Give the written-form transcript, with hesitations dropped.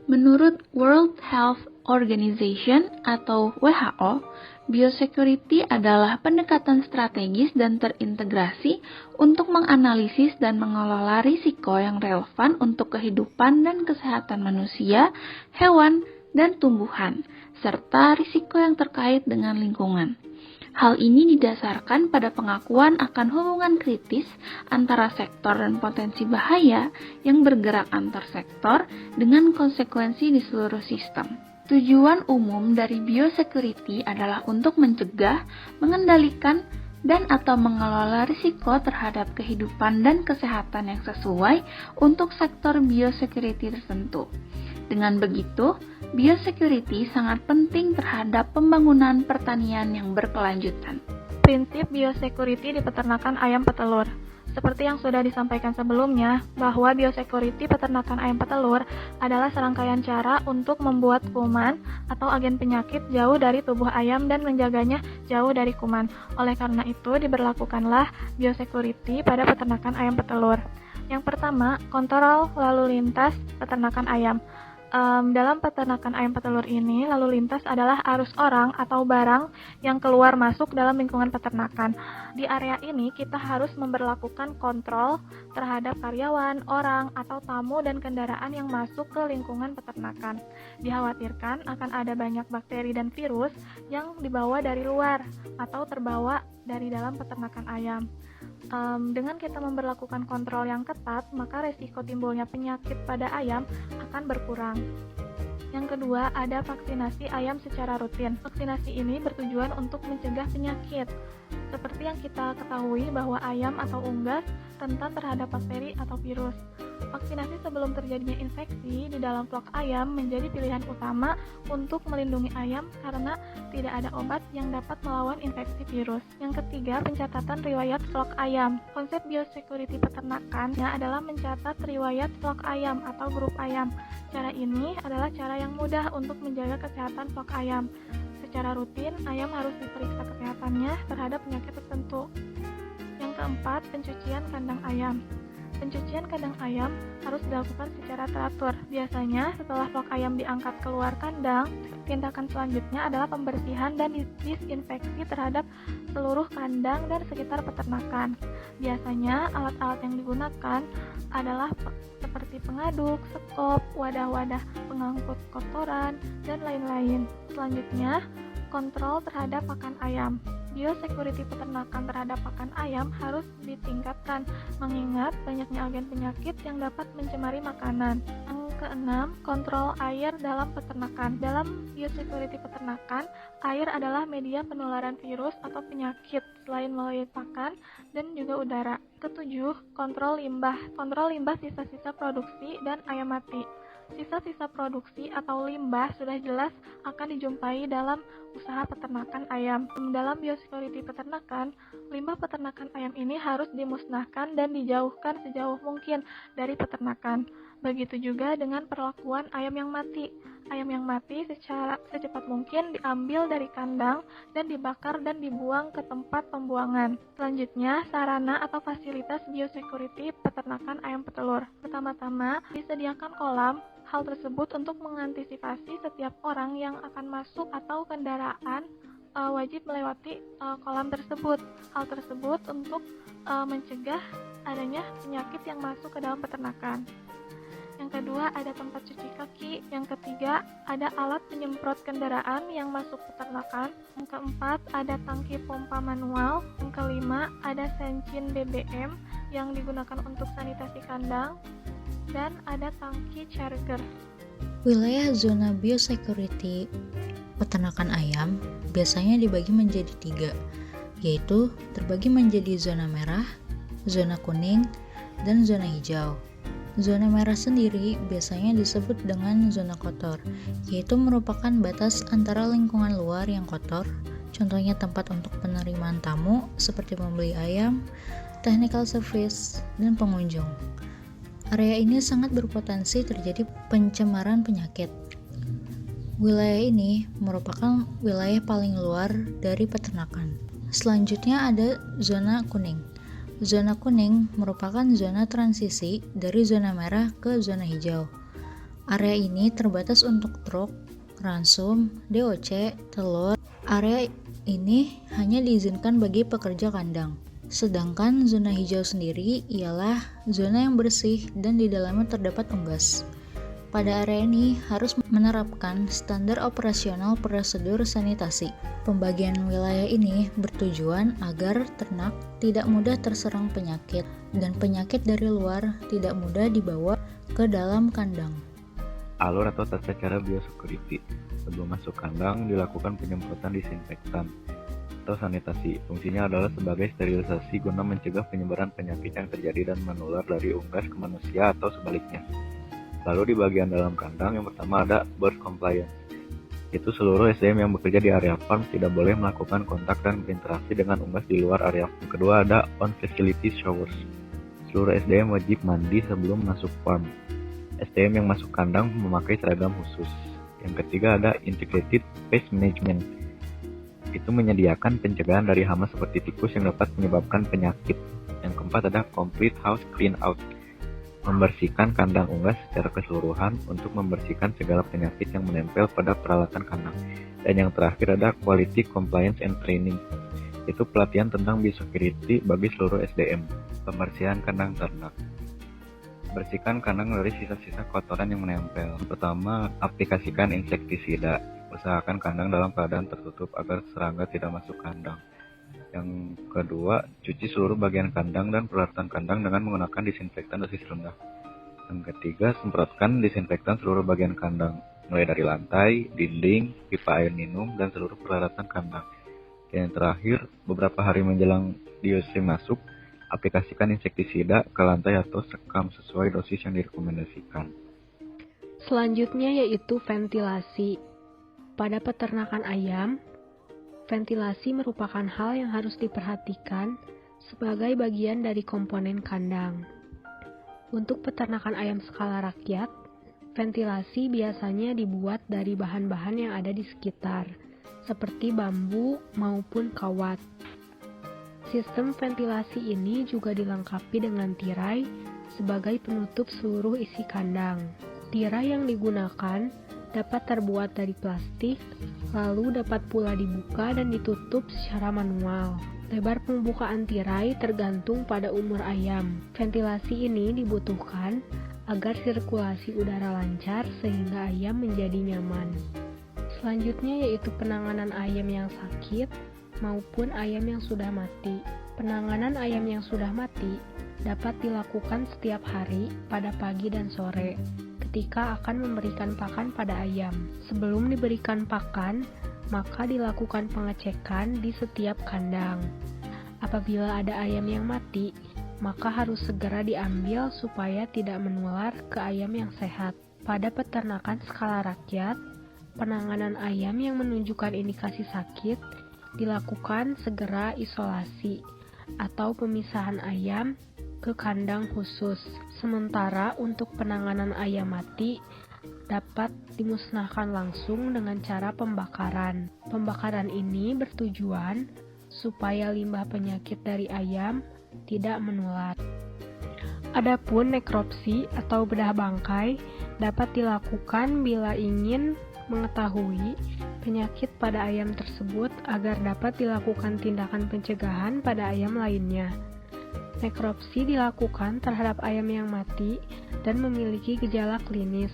Menurut World Health Organization atau WHO, biosecurity adalah pendekatan strategis dan terintegrasi untuk menganalisis dan mengelola risiko yang relevan untuk kehidupan dan kesehatan manusia, hewan, dan tumbuhan, serta risiko yang terkait dengan lingkungan. Hal ini didasarkan pada pengakuan akan hubungan kritis antara sektor dan potensi bahaya yang bergerak antar sektor dengan konsekuensi di seluruh sistem. Tujuan umum dari biosecurity adalah untuk mencegah, mengendalikan, dan atau mengelola risiko terhadap kehidupan dan kesehatan yang sesuai untuk sektor biosecurity tertentu. Dengan begitu, biosecurity sangat penting terhadap pembangunan pertanian yang berkelanjutan. Prinsip biosecurity di peternakan ayam petelur. Seperti yang sudah disampaikan sebelumnya, bahwa biosecurity peternakan ayam petelur adalah serangkaian cara untuk membuat kuman atau agen penyakit jauh dari tubuh ayam dan menjaganya jauh dari kuman. Oleh karena itu, diberlakukanlah biosecurity pada peternakan ayam petelur. Yang pertama, kontrol lalu lintas peternakan ayam. Dalam peternakan ayam petelur ini, lalu lintas adalah arus orang atau barang yang keluar masuk dalam lingkungan peternakan. Di area ini, kita harus memberlakukan kontrol terhadap karyawan, orang, atau tamu dan kendaraan yang masuk ke lingkungan peternakan. Dikhawatirkan akan ada banyak bakteri dan virus yang dibawa dari luar atau terbawa dari dalam peternakan ayam. Dengan kita memberlakukan kontrol yang ketat, maka resiko timbulnya penyakit pada ayam akan berkurang. Yang kedua, ada vaksinasi ayam secara rutin. Vaksinasi ini bertujuan untuk mencegah penyakit. Seperti yang kita ketahui bahwa ayam atau unggas rentan terhadap bakteri atau virus. Vaksinasi sebelum terjadinya infeksi di dalam flok ayam menjadi pilihan utama untuk melindungi ayam karena tidak ada obat yang dapat melawan infeksi virus. Yang ketiga, pencatatan riwayat flok ayam. Konsep biosecurity peternakannya adalah mencatat riwayat flok ayam atau grup ayam. Cara ini adalah cara yang mudah untuk menjaga kesehatan flok ayam. Secara rutin, ayam harus diperiksa kesehatannya terhadap penyakit tertentu. Yang keempat, pencucian kandang ayam. Pencucian kandang ayam harus dilakukan secara teratur. Biasanya, setelah flok ayam diangkat keluar kandang, tindakan selanjutnya adalah pembersihan dan disinfeksi terhadap seluruh kandang dan sekitar peternakan. Biasanya, alat-alat yang digunakan adalah seperti pengaduk, sekop, wadah-wadah pengangkut kotoran, dan lain-lain. Selanjutnya, kontrol terhadap pakan ayam. Biosecurity peternakan terhadap pakan ayam harus ditingkatkan, mengingat banyaknya agen penyakit yang dapat mencemari makanan. Yang keenam, kontrol air dalam peternakan. Dalam biosecurity peternakan, air adalah media penularan virus atau penyakit selain melalui pakan dan juga udara. Ketujuh, kontrol limbah. Kontrol limbah sisa-sisa produksi dan ayam mati. Sisa-sisa produksi atau limbah sudah jelas akan dijumpai dalam usaha peternakan ayam. Dalam biosecurity peternakan, limbah peternakan ayam ini harus dimusnahkan dan dijauhkan sejauh mungkin dari peternakan. Begitu juga dengan perlakuan ayam yang mati. Ayam yang mati secara secepat mungkin diambil dari kandang dan dibakar dan dibuang ke tempat pembuangan. Selanjutnya, sarana atau fasilitas biosecurity peternakan ayam petelur. Pertama-tama, disediakan kolam. Hal tersebut untuk mengantisipasi setiap orang yang akan masuk atau kendaraan wajib melewati kolam tersebut. Hal tersebut untuk mencegah adanya penyakit yang masuk ke dalam peternakan. Yang kedua, ada tempat cuci kaki. Yang ketiga, ada alat penyemprot kendaraan yang masuk peternakan. Yang keempat, ada tangki pompa manual. Yang kelima, ada sencin BBM yang digunakan untuk sanitasi kandang. Dan ada tangki charger. Wilayah zona biosecurity peternakan ayam biasanya dibagi menjadi 3, yaitu terbagi menjadi zona merah, zona kuning, dan zona hijau. Zona merah sendiri biasanya disebut dengan zona kotor, yaitu merupakan batas antara lingkungan luar yang kotor, contohnya tempat untuk penerimaan tamu seperti pembeli ayam, technical service, dan pengunjung. Area ini sangat berpotensi terjadi pencemaran penyakit. Wilayah ini merupakan wilayah paling luar dari peternakan. Selanjutnya ada zona kuning. Zona kuning merupakan zona transisi dari zona merah ke zona hijau. Area ini terbatas untuk truk, ransum, DOC, telur. Area ini hanya diizinkan bagi pekerja kandang. Sedangkan zona hijau sendiri ialah zona yang bersih dan di dalamnya terdapat unggas. Pada area ini harus menerapkan standar operasional prosedur sanitasi. Pembagian wilayah ini bertujuan agar ternak tidak mudah terserang penyakit dan penyakit dari luar tidak mudah dibawa ke dalam kandang. Alur atau tata cara biosecurity. Sebelum masuk kandang dilakukan penyemprotan disinfektan atau sanitasi. Fungsinya adalah sebagai sterilisasi guna mencegah penyebaran penyakit yang terjadi dan menular dari unggas ke manusia atau sebaliknya. Lalu di bagian dalam kandang yang pertama ada bird compliance. Itu seluruh SDM yang bekerja di area farm tidak boleh melakukan kontak dan berinteraksi dengan unggas di luar area. Yang kedua ada on-facility showers. Seluruh SDM wajib mandi sebelum masuk farm. SDM yang masuk kandang memakai seragam khusus. Yang ketiga ada integrated pest management. Itu menyediakan pencegahan dari hama seperti tikus yang dapat menyebabkan penyakit. Yang keempat ada complete house clean out. Membersihkan kandang unggas secara keseluruhan untuk membersihkan segala penyakit yang menempel pada peralatan kandang. Dan yang terakhir ada quality compliance and training. Itu pelatihan tentang biosecurity bagi seluruh SDM. Pembersihan kandang ternak. Bersihkan kandang dari sisa-sisa kotoran yang menempel. Pertama, aplikasikan insektisida. Usahakan kandang dalam keadaan tertutup agar serangga tidak masuk kandang. Yang kedua, cuci seluruh bagian kandang dan peralatan kandang dengan menggunakan disinfektan dosis rendah. Yang ketiga, semprotkan disinfektan seluruh bagian kandang, mulai dari lantai, dinding, pipa air minum, dan seluruh peralatan kandang. Dan yang terakhir, beberapa hari menjelang DOC masuk, aplikasikan insektisida ke lantai atau sekam sesuai dosis yang direkomendasikan. Selanjutnya yaitu ventilasi. Pada peternakan ayam, ventilasi merupakan hal yang harus diperhatikan sebagai bagian dari komponen kandang. Untuk peternakan ayam skala rakyat, ventilasi biasanya dibuat dari bahan-bahan yang ada di sekitar, seperti bambu maupun kawat. Sistem ventilasi ini juga dilengkapi dengan tirai sebagai penutup seluruh isi kandang. Tirai yang digunakan dapat terbuat dari plastik, lalu dapat pula dibuka dan ditutup secara manual. Lebar pembukaan tirai tergantung pada umur ayam. Ventilasi ini dibutuhkan agar sirkulasi udara lancar sehingga ayam menjadi nyaman. Selanjutnya yaitu penanganan ayam yang sakit maupun ayam yang sudah mati. Penanganan ayam yang sudah mati dapat dilakukan setiap hari pada pagi dan sore ketika akan memberikan pakan pada ayam. Sebelum diberikan pakan, maka dilakukan pengecekan di setiap kandang. Apabila ada ayam yang mati, maka harus segera diambil supaya tidak menular ke ayam yang sehat. Pada peternakan skala rakyat, penanganan ayam yang menunjukkan indikasi sakit dilakukan segera isolasi atau pemisahan ayam ke kandang khusus. Sementara untuk penanganan ayam mati dapat dimusnahkan langsung dengan cara pembakaran. Pembakaran ini bertujuan supaya limbah penyakit dari ayam tidak menular. Adapun nekropsi atau bedah bangkai dapat dilakukan bila ingin mengetahui penyakit pada ayam tersebut agar dapat dilakukan tindakan pencegahan pada ayam lainnya. Nekropsi dilakukan terhadap ayam yang mati dan memiliki gejala klinis.